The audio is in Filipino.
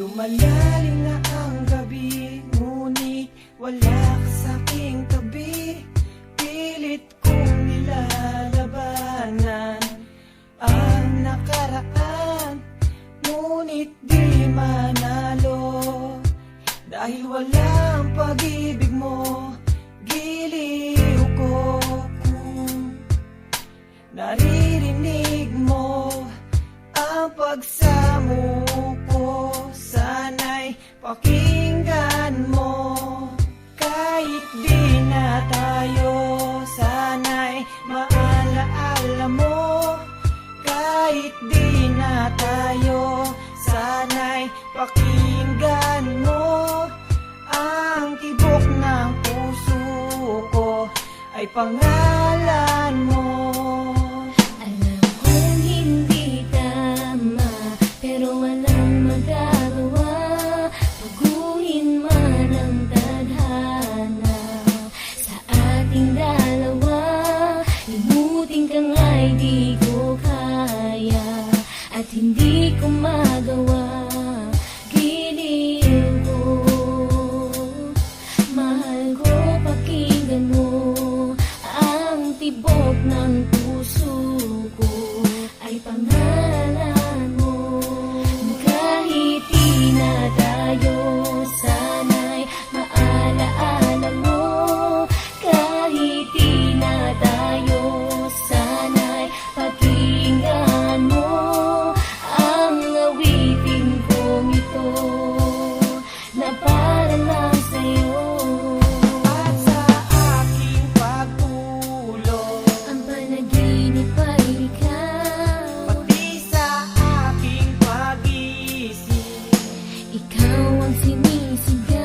Lumalalim na ang gabi, ngunit wala ka sa'king tabi. Pilit kong nilalabanan ang nakaraan, ngunit di manalo. Dahil walang pag-ibig mo, giliw ko kung naririnig mo ang pagsamo ko. Sana'y pakinggan mo, kahit di na tayo. Sana'y maalaala mo, kahit di na tayo. Sana'y pakinggan mo, ang tibok ng puso ko ay pangalan mo. Alam kong hindi tama, pero walang magagawa. Baguhin man ang tadhana sa ating dalawa. Limutin ka nga'y di ko kaya, at hindi ko magawa. Giliw ko, mahal ko, pakinggan mo ang tibok ng puso ko ay pangalan mo. Kahit di na tayo, sana'y maalaala mo. Kahit di na tayo, sana'y pakinggan mo ang awitin kong ito na para lang sa'yo. At sa aking pagtulog, Ang panaginip ay ikaw, pati sa aking pag-isip, ikaw ang sinisigaw.